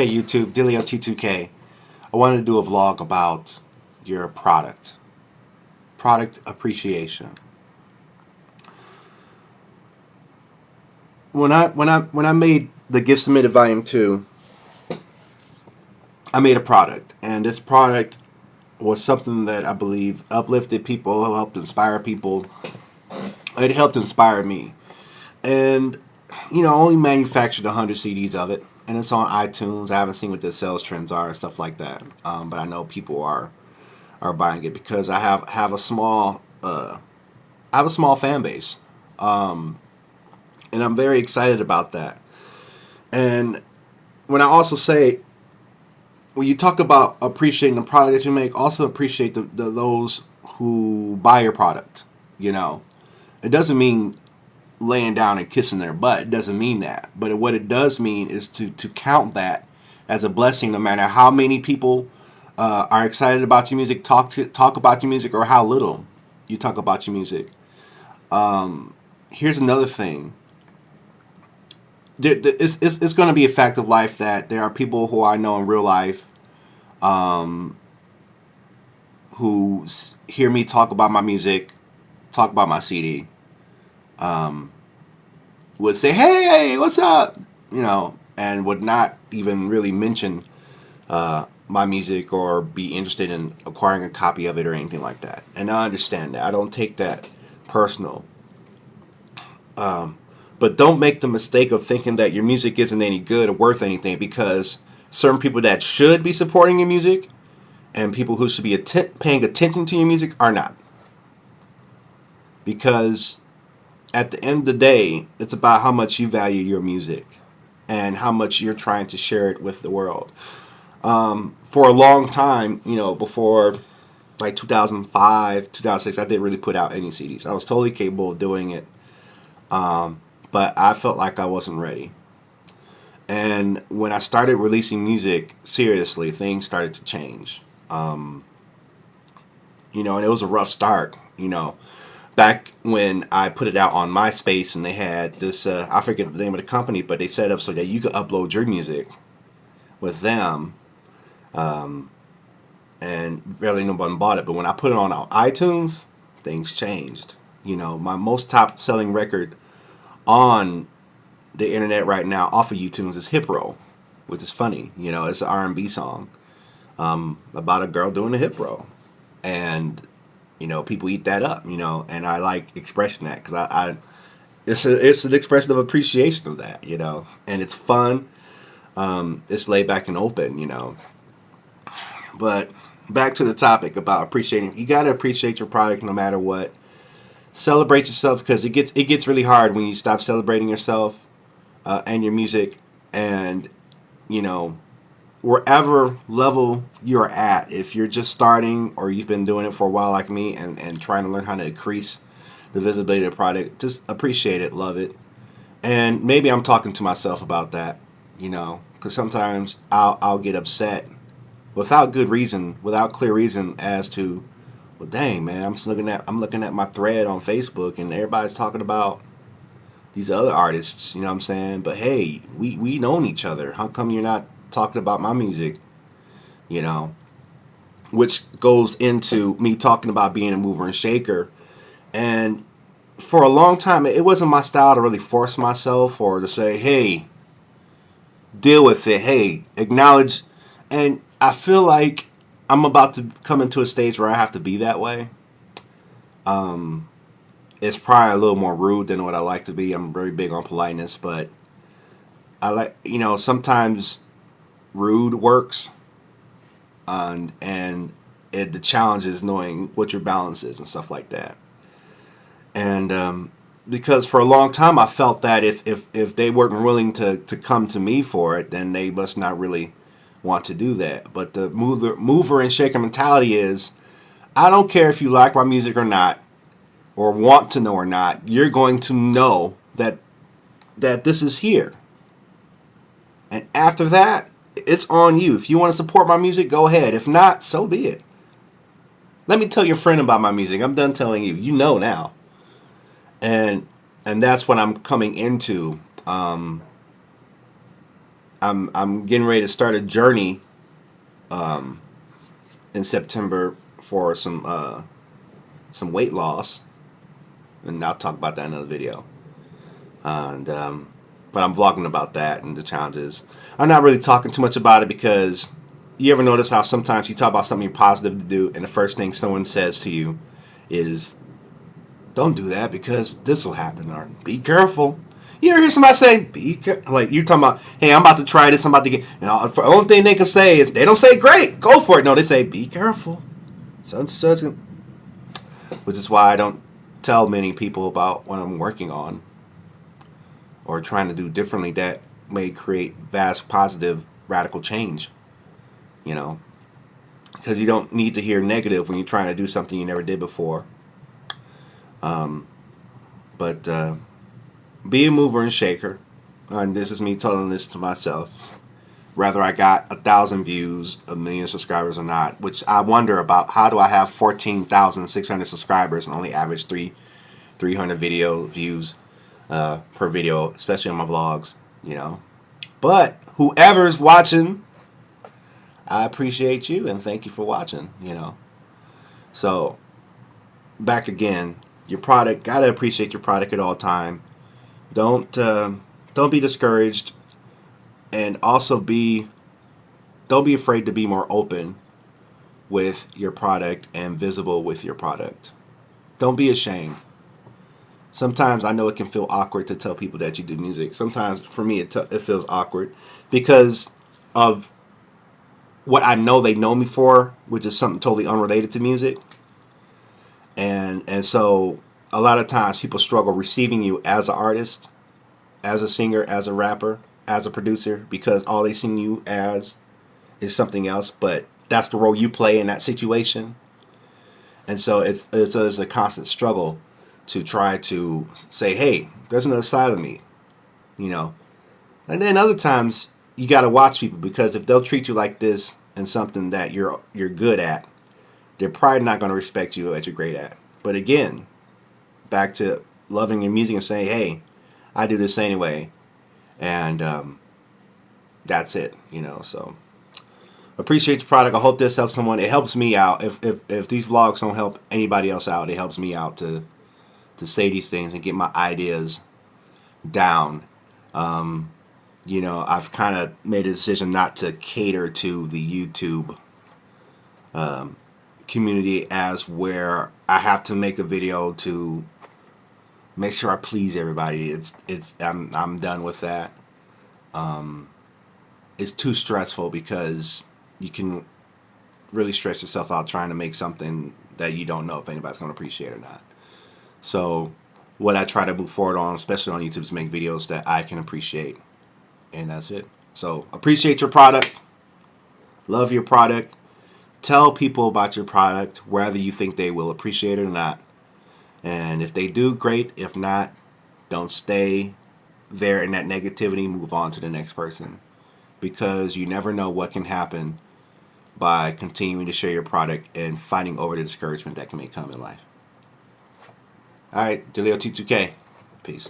Hey YouTube, Delio T2K. I wanted to do a vlog about your product appreciation. When I made the Gift Submitted Volume 2, I made a product, and this product was something that I believe uplifted people, helped inspire people. It helped inspire me, and only manufactured 100 CDs of it, and it's on iTunes. I haven't seen what the sales trends are and stuff like that, but I know people are buying it because I have a small fan base, and I'm very excited about that. And when I also say, when you talk about appreciating the product that you make, also appreciate the those who buy your product. You know, it doesn't mean laying down and kissing their butt. It doesn't mean that. But what it does mean is to count that as a blessing, no matter how many people are excited about your music, talk about your music, or how little you talk about your music. Here's another thing. It's going to be a fact of life that there are people who I know in real life who hear me talk about my music, talk about my CD, would say, "Hey, what's up?" And would not even really mention my music or be interested in acquiring a copy of it or anything like that. And I understand that. I don't take that personal. But don't make the mistake of thinking that your music isn't any good or worth anything because certain people that should be supporting your music and people who should be paying attention to your music are not. Because at the end of the day, it's about how much you value your music and how much you're trying to share it with the world. For a long time, before like 2005, 2006, I didn't really put out any CDs. I was totally capable of doing it. But I felt like I wasn't ready. And when I started releasing music seriously, things started to change. And it was a rough start. Back when I put it out on MySpace, and they had this, I forget the name of the company, but they set it up so that you could upload your music with them, and barely nobody bought it. But when I put it on iTunes, things changed. My most top selling record on the internet right now off of iTunes is Hip Row, which is funny. It's an R&B song about a girl doing a hip roll, and people eat that up. And I like expressing that because it's an expression of appreciation of that. And it's fun. It's laid back and open. But back to the topic about appreciating. You got to appreciate your product no matter what. Celebrate yourself because it gets really hard when you stop celebrating yourself and your music, and wherever level you're at, if you're just starting or you've been doing it for a while like me and trying to learn how to increase the visibility of the product, just appreciate it, love it. And maybe I'm talking to myself about that, because sometimes I'll get upset without good reason, without clear reason as to, well, dang man, I'm looking at my thread on Facebook and everybody's talking about these other artists, you know what I'm saying? But hey, we known each other. How come you're not talking about my music? Which goes into me talking about being a mover and shaker. And for a long time, it wasn't my style to really force myself or to say, hey, deal with it. Hey, acknowledge. And I feel like I'm about to come into a stage where I have to be that way. It's probably a little more rude than what I like to be. I'm very big on politeness, but I like, sometimes rude works, and the challenge is knowing what your balance is and stuff like that. And because for a long time I felt that if they weren't willing to come to me for it, then they must not really want to do that. But the mover and shaker mentality is, I don't care if you like my music or not, or want to know or not, you're going to know that this is here. And after that, it's on you. If you want to support my music, go ahead. If not, so be it. Let me tell your friend about my music. I'm done telling you. You know now. And that's what I'm coming into. I'm getting ready to start a journey in September for some weight loss, and I'll talk about that in another video. And but I'm vlogging about that and the challenges. I'm not really talking too much about it because you ever notice how sometimes you talk about something positive to do, and the first thing someone says to you is, "Don't do that because this will happen," or "Be careful." You ever hear somebody say, "Be careful"? Like you're talking about, "Hey, I'm about to try this. I'm about to get." You know, the only thing they can say is they don't say, "Great, go for it." No, they say, "Be careful." Such, which is why I don't tell many people about what I'm working on or trying to do differently that may create vast positive radical change, you know, because you don't need to hear negative when you're trying to do something you never did before. But be a mover and shaker, and this is me telling this to myself, whether I got 1,000 views, 1,000,000 subscribers or not, which I wonder about. How do I have 14,600 subscribers and only average 300 video views per video, especially on my vlogs, you know? But whoever's watching, I appreciate you and thank you for watching, you know? So back again, your product, gotta appreciate your product at all time. Don't be discouraged, and also don't be afraid to be more open with your product and visible with your product. Don't be ashamed. Sometimes I know it can feel awkward to tell people that you do music. Sometimes for me it feels awkward because of what I know they know me for, which is something totally unrelated to music. And so a lot of times people struggle receiving you as an artist, as a singer, as a rapper, as a producer, because all they see you as is something else, but that's the role you play in that situation. And so it's a constant struggle to try to say, hey, there's another side of me, you know. And then other times you got to watch people, because if they'll treat you like this and something that you're good at, they're probably not going to respect you as you're great at. But again, back to loving your music and saying, hey, I do this anyway, and that's it, you know. So appreciate the product. I hope this helps someone. It helps me out. If these vlogs don't help anybody else out, it helps me out to say these things and get my ideas down. You know, I've kind of made a decision not to cater to the YouTube community as where I have to make a video to make sure I please everybody. I'm done with that. It's too stressful because you can really stress yourself out trying to make something that you don't know if anybody's going to appreciate or not. So what I try to move forward on, especially on YouTube, is make videos that I can appreciate. And that's it. So appreciate your product. Love your product. Tell people about your product, whether you think they will appreciate it or not. And if they do, great. If not, don't stay there in that negativity. Move on to the next person. Because you never know what can happen by continuing to share your product and fighting over the discouragement that can come in life. Alright, Jaleel T2K. Peace.